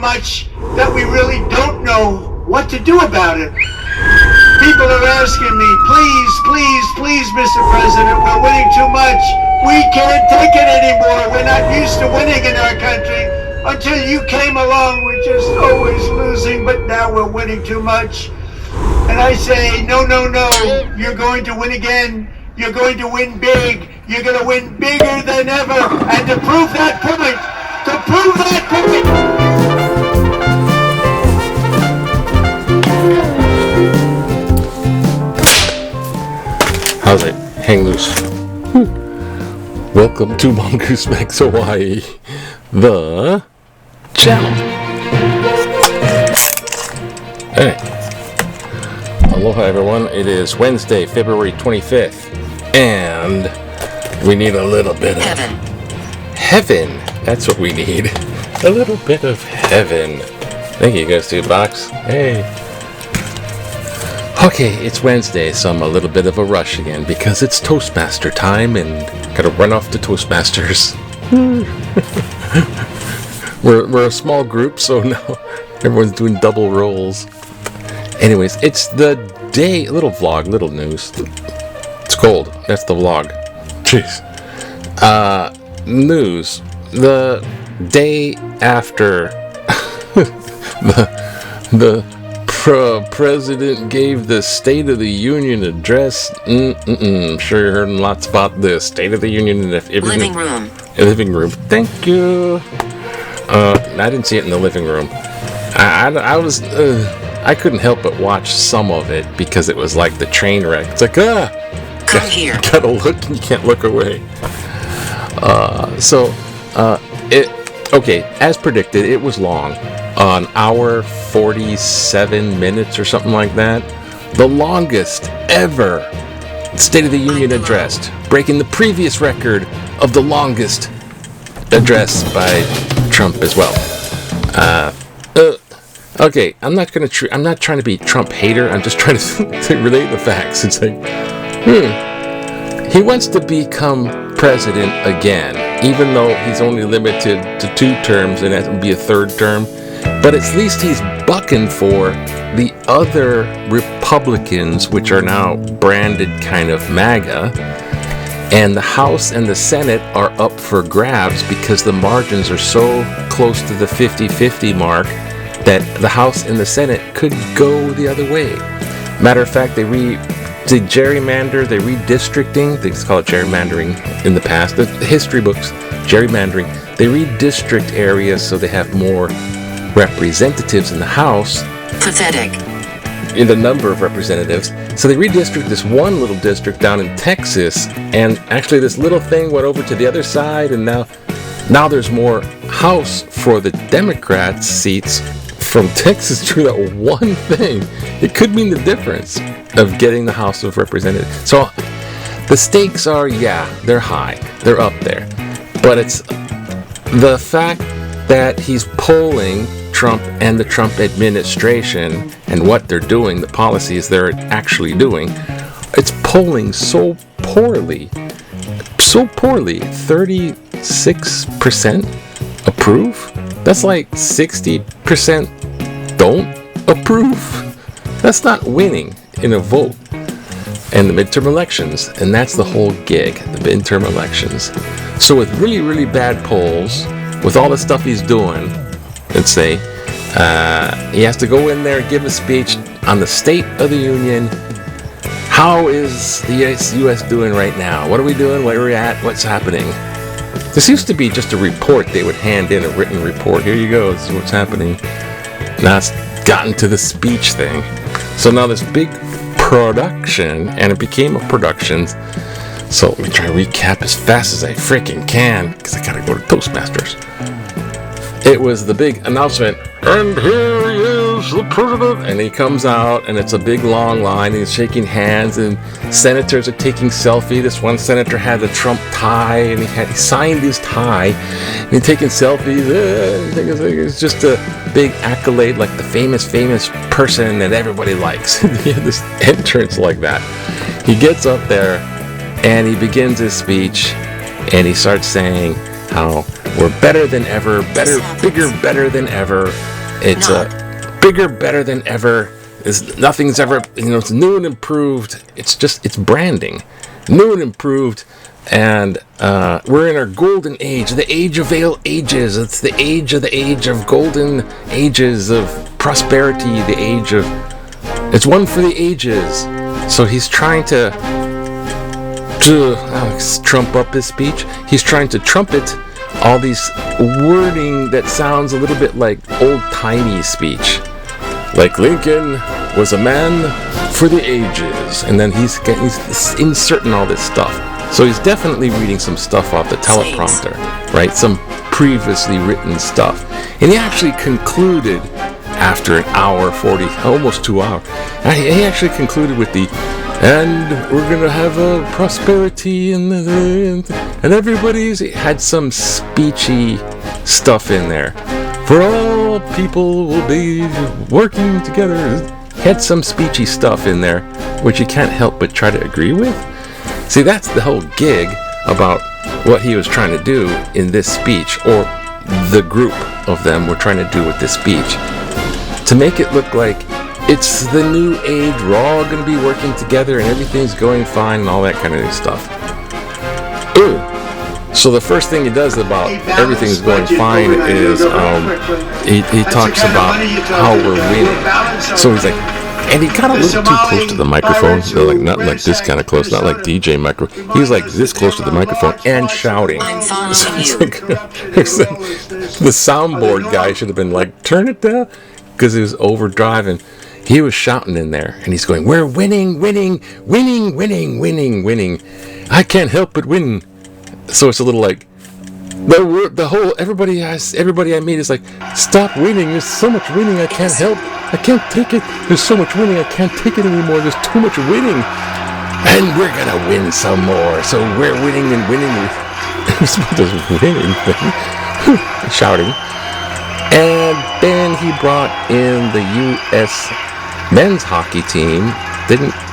much that we really don't know what to do about it. People are asking me, please, Mr. President, we're winning too much. We can't take it anymore. We're not used to winning in our country. Until you came along, we're just always losing, but now we're winning too much. And I say, no, you're going to win again. You're going to win big. You're going to win bigger than ever. And to prove that point, how's it? Hang loose. Welcome to Mongoose Max Hawaii, the channel. Alright. Aloha everyone. It is Wednesday, February 25th. And we need a little bit of heaven. That's what we need. A little bit of heaven. Thank you guys, Box. Hey. Okay, it's Wednesday, so I'm a little bit of a rush again because it's Toastmaster time and gotta run off to Toastmasters. we're a small group, so now everyone's doing double roles. Anyways, it's the day, little vlog, little news. It's cold. That's the vlog. Jeez. News. The day after the president gave the State of the Union address. I'm sure you heard lots about the State of the Union. Living room. Living room. Thank you. I didn't see it in the living room. I couldn't help but watch some of it because it was like the train wreck. It's like, come here. Gotta look, and you can't look away. Okay, as predicted, it was long. An hour, 47 minutes or something like that. The longest ever State of the Union address, breaking the previous record of the longest address by Trump as well. Okay, I'm not trying to be Trump hater. I'm just trying to relate the facts. It's like, he wants to become president again, even though he's only limited to 2 terms and that would be a 3rd term. But at least he's bucking for the other Republicans, which are now branded kind of MAGA. And the House and the Senate are up for grabs because the margins are so close to the 50-50 mark that the House and the Senate could go the other way. Matter of fact, they redistricting, they call it gerrymandering in the past, the history books, gerrymandering, they redistrict areas so they have more representatives in the House. Pathetic. In the number of representatives. So they redistrict this one little district down in Texas, and actually this little thing went over to the other side, and now there's more House for the Democrats seats from Texas to that one thing. It could mean the difference of getting the House of Representatives. So the stakes are, they're high. They're up there. But it's the fact that he's polling Trump and the Trump administration and what they're doing, the policies they're actually doing, it's polling so poorly, 36% approve. That's like 60% don't approve. That's not winning in a vote. And the midterm elections, and that's the whole gig, the midterm elections. So with really, really bad polls, with all the stuff he's doing, let's say, he has to go in there and give a speech on the State of the Union. How is the U.S. doing right now? What are we doing? Where are we at? What's happening? This used to be just a report. They would hand in a written report. Here you go. This is what's happening. Now it's gotten to the speech thing. So now this big production, and it became a production. So let me try to recap as fast as I freaking can, because I gotta go to Toastmasters. It was the big announcement, and here he is, the president, and he comes out, and it's a big long line, and he's shaking hands, and senators are taking selfie. This one senator had a Trump tie, and he signed his tie, and he's taking selfies. It's just a big accolade, like the famous person that everybody likes. He had this entrance like that. He gets up there, and he begins his speech, and he starts saying, how we're better than ever, bigger, better than ever. It's bigger, better than ever. Nothing's ever, it's new and improved. It's branding, new and improved. And we're in our golden age, the age of ages. It's the age of golden ages of prosperity, the age of, it's one for the ages. So he's trying to trump up his speech. He's trying to trumpet all these wording that sounds a little bit like old-timey speech. Like Lincoln was a man for the ages. And then he's inserting all this stuff. So he's definitely reading some stuff off the teleprompter, right? Some previously written stuff. And he actually concluded after an hour, 40, almost 2 hours. He actually concluded with and we're going to have a prosperity and everybody's had some speechy stuff in there. For all people will be working together. He had some speechy stuff in there, which you can't help but try to agree with. See, that's the whole gig about what he was trying to do in this speech, or the group of them were trying to do with this speech. To make it look like it's the new age, we're all going to be working together and everything's going fine and all that kind of stuff. Ooh. So the first thing he does about everything's going fine is he talks about how we're winning. So he's like, and he got a little too close to the microphone. So like, not like this kind of close, not like DJ micro. He was like this close to the microphone and shouting. So it's like the soundboard guy should have been like, turn it down, because he was overdriving. He was shouting in there, and he's going, we're winning, winning, winning, winning, winning, winning. I can't help but win. So it's a little like, the whole, everybody I meet is like, stop winning, there's so much winning, I can't help, I can't take it, there's so much winning, I can't take it anymore, there's too much winning, and we're gonna win some more, so we're winning and winning, this winning thing, shouting. And then he brought in the U.S. men's hockey team.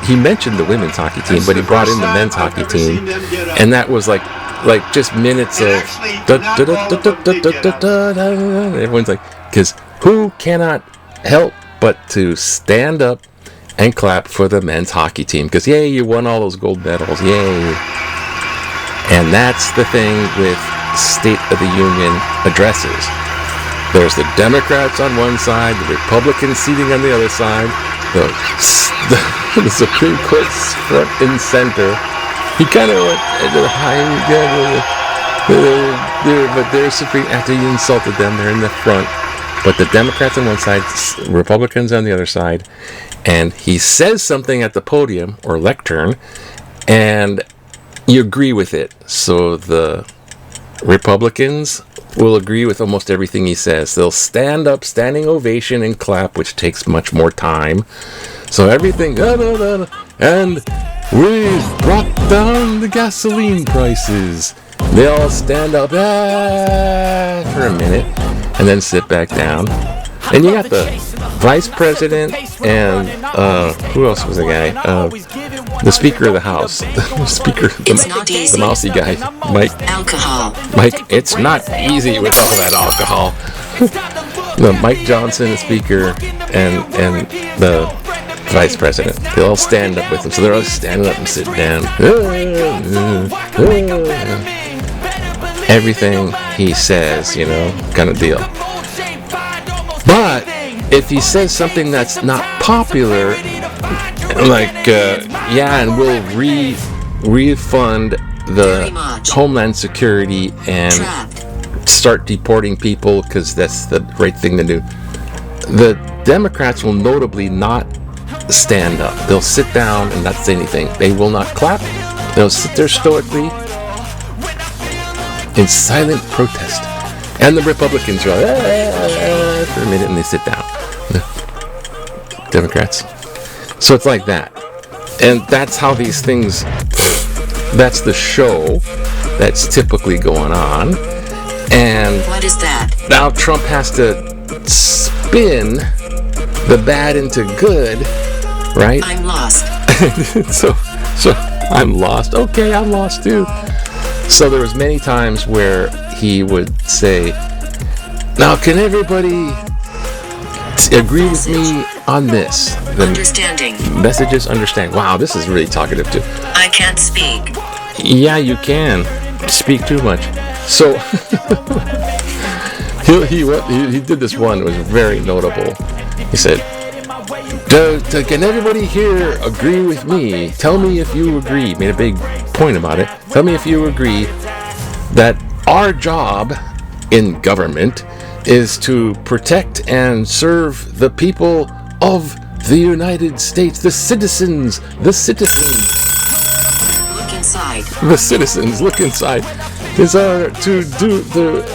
He mentioned the women's hockey team, but he brought in the men's hockey team, and that was like just minutes of everyone's like, because who cannot help but to stand up and clap for the men's hockey team, because yay, you won all those gold medals, yay. And that's the thing with State of the Union addresses. There's the Democrats on one side, the Republicans seating on the other side, the Supreme Court's front and center. He kind of went into the high, but they're Supreme, after you insulted them, they're in the front. But the Democrats on one side, Republicans on the other side. And he says something at the podium, or lectern, and you agree with it. So the Republicans will agree with almost everything he says. They'll stand up, standing ovation, and clap, which takes much more time. So everything, and we brought down the gasoline prices. They all stand up for a minute, and then sit back down. And you got the vice president and who else was the guy? The Speaker of the House, the mousy guy, Mike. Alcohol. Mike, it's not easy with all that alcohol. No, Mike Johnson, the Speaker, and the Vice President. They all stand up with him, so they're all standing up and sitting down. Everything he says, kind of deal. But if he says something that's not popular, like, and we'll refund the Homeland Security and start deporting people because that's the right thing to do, the Democrats will notably not stand up. They'll sit down and not say anything. They will not clap. They'll sit there stoically in silent protest. And the Republicans are like, for a minute, and they sit down. The Democrats. So it's like that. And that's how these things, that's the show that's typically going on. And what is that? Now Trump has to spin the bad into good, right? I'm lost. so I'm lost. Okay, I'm lost too. So there was many times where he would say, now can everybody agree with me on this? The Understanding. messages understand. Wow, this is really talkative too. I can't speak. Yeah, you can speak too much. So he did this one. It was very notable. He said, can everybody here agree with me? Tell me if you agree. Made a big point about it. Tell me if you agree that our job in government is to protect and serve the people of the United States, the citizens. Look inside. The citizens, look inside. Is to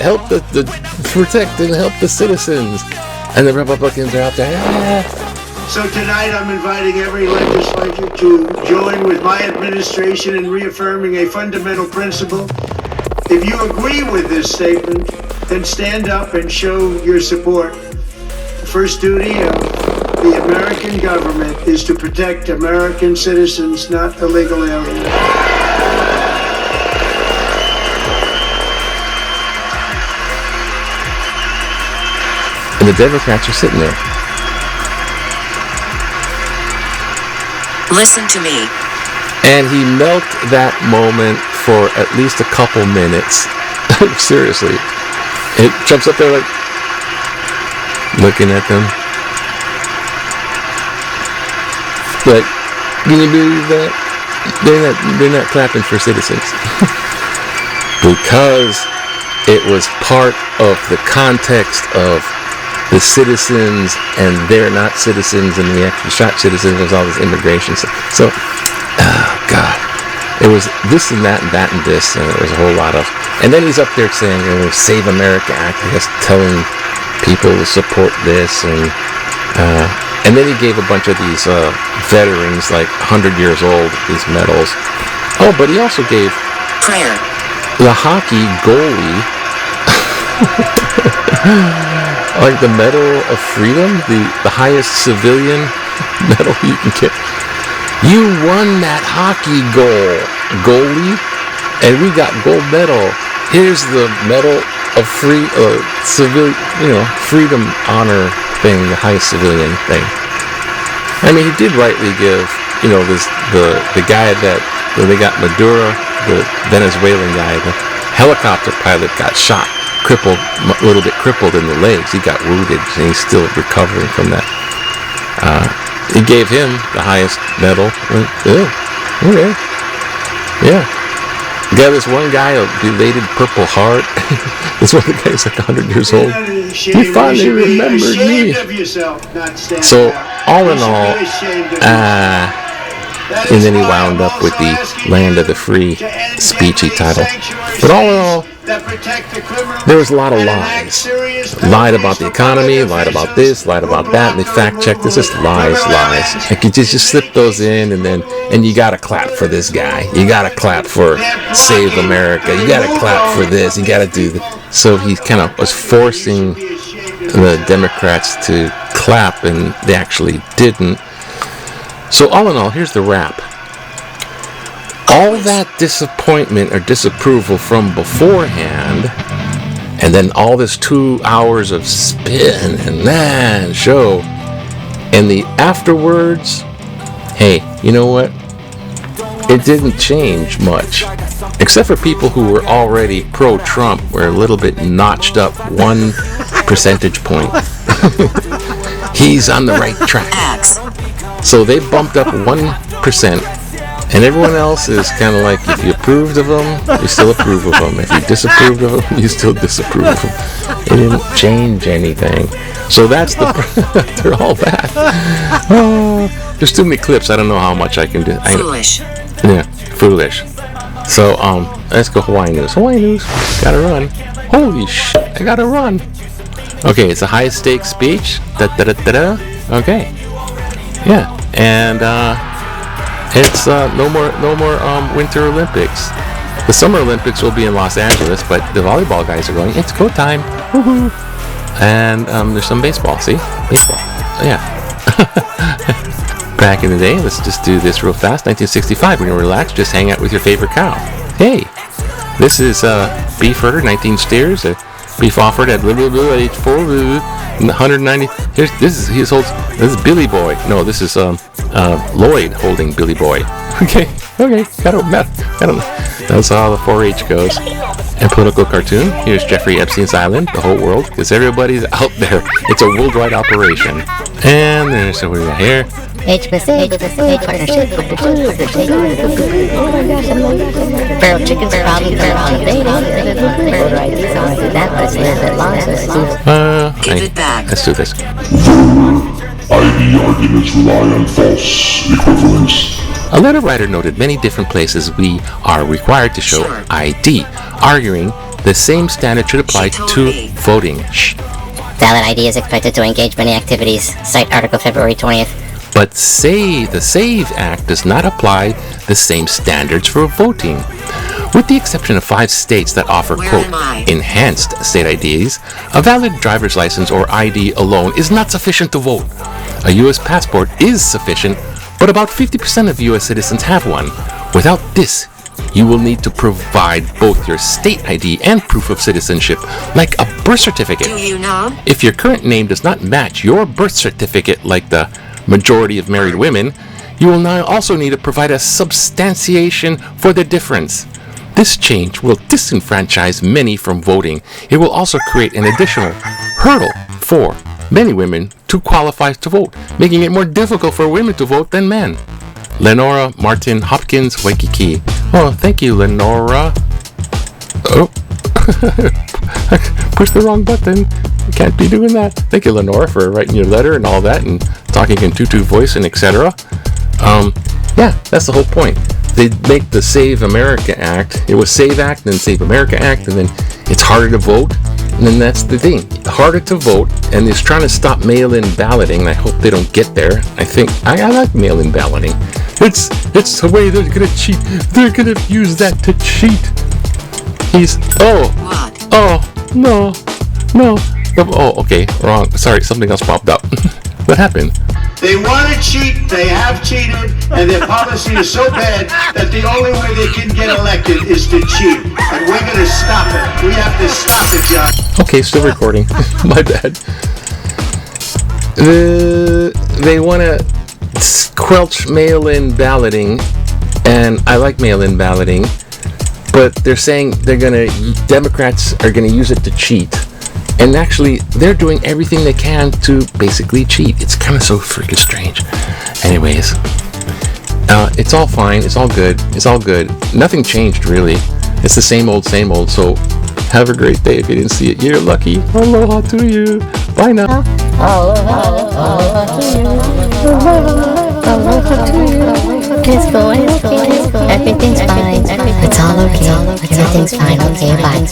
help the protect and help the citizens. And the Republicans are out there. So tonight I'm inviting every legislator to join with my administration in reaffirming a fundamental principle. If you agree with this statement, then stand up and show your support. The first duty of the American government is to protect American citizens, not illegal aliens. And the Democrats are sitting there. Listen to me. And he milked that moment for at least a couple minutes. Seriously. Trump's up there like, looking at them. Like, can you believe that? They're not clapping for citizens. Because it was part of the context of the citizens, and they're not citizens, and we actually shot citizens. There's all this immigration stuff. So, oh God, it was this and that and that and this, and it was a whole lot of. And then he's up there saying, "Save America" Act, I guess, telling people to support this, and then he gave a bunch of these veterans, like 100 years old, these medals. Oh, but he also gave Prayer. the hockey goalie. Like the Medal of Freedom, the highest civilian medal you can get. You won that hockey goalie, and we got gold medal. Here's the Medal of freedom honor thing, the highest civilian thing. I mean, he did rightly give, the guy that they got Maduro, the Venezuelan guy, the helicopter pilot got shot. Crippled, a little bit crippled in the legs. He got wounded, and he's still recovering from that. He gave him the highest medal. Okay. Yeah. You got this one guy, a belated Purple Heart. This one guy's like 100 years old. He finally remembered me. So, all in all, and then he wound up with the Land of the Free speech he titled. But all in all, there was a lot of lies. Lied about the economy, lied about this, lied about that, and they fact-checked this. Just lies. Like you just slip those in, and you gotta clap for this guy. You gotta clap for Save America. You gotta clap for this. You gotta do this. So he kind of was forcing the Democrats to clap, and they actually didn't. So all in all, here's the wrap. All that disappointment or disapproval from beforehand, and then all this 2 hours of spin and show, and the afterwards, hey, you know what? It didn't change much, except for people who were already pro-Trump, were a little bit notched up 1 percentage point. He's on the right track. So they bumped up 1%. And everyone else is kind of like, if you approved of them, you still approve of them. If you disapproved of them, you still disapprove of them. It didn't change anything. So that's they're all bad. Oh, there's too many clips. I don't know how much I can do. Foolish. Yeah, foolish. So, let's go Hawaii News. Hawaii News, gotta run. Holy shit, I gotta run. Okay, it's a high stakes speech. Okay. Yeah, and, it's no more Winter Olympics. The Summer Olympics will be in Los Angeles, but the volleyball guys are going. It's go time. Woohoo! And there's some baseball. See? Baseball. Yeah. Back in the day, let's just do this real fast. 1965, when you relax, just hang out with your favorite cow. Hey, This is beef herder, 19 steers. Beef offered at age 4, 190. This is Billy Boy. No, this is Lloyd holding Billy Boy. Okay. That's how the 4-H goes. And political cartoon. Here's Jeffrey Epstein's Island, the whole world, because everybody's out there. It's a worldwide operation. And there's what we got here. H partnership. Feral chickens probably dating. That was a little bit long. Give it back. Let's do this. ID arguments rely on false equivalence. A letter writer noted many different places we are required to show ID, arguing the same standard should apply to voting. Valid ID is expected to engage many activities. Cite article February 20th. But the SAVE Act does not apply the same standards for voting. With the exception of 5 states that offer, quote, enhanced state IDs, a valid driver's license or ID alone is not sufficient to vote. A U.S. passport is sufficient, but about 50% of U.S. citizens have one. Without this, you will need to provide both your state ID and proof of citizenship, like a birth certificate. Do you know? If your current name does not match your birth certificate, like the majority of married women, you will now also need to provide a substantiation for the difference. This change will disenfranchise many from voting. It will also create an additional hurdle for many women to qualify to vote, making it more difficult for women to vote than men. Lenora Martin Hopkins, Waikiki. Oh, thank you, Lenora. Oh, push the wrong button. You can't be doing that. Thank you, Lenora, for writing your letter and all that, and talking in tutu voice and etc. Yeah, that's the whole point. They make the Save America Act. It was Save Act, then Save America Act, and then it's harder to vote. And then that's the thing. Harder to vote, and it's trying to stop mail-in balloting. I hope they don't get there. I think I like mail-in balloting. It's the way they're gonna cheat. They're gonna use that to cheat. No. Oh, okay, wrong. Sorry, something else popped up. What happened? They want to cheat, they have cheated, and their policy is so bad that the only way they can get elected is to cheat. And we're going to stop it. We have to stop it, John. Okay, still recording. My bad. They want to squelch mail-in balloting, and I like mail-in balloting, but they're saying Democrats are going to use it to cheat. And actually, they're doing everything they can to basically cheat. It's kind of so freaking strange. Anyways, it's all fine. It's all good. Nothing changed, really. It's the same old. So, have a great day. If you didn't see it, you're lucky. Aloha to you. Bye now. Aloha to you. It's going. Everything's fine. It's all okay. Everything's fine. Okay, bye.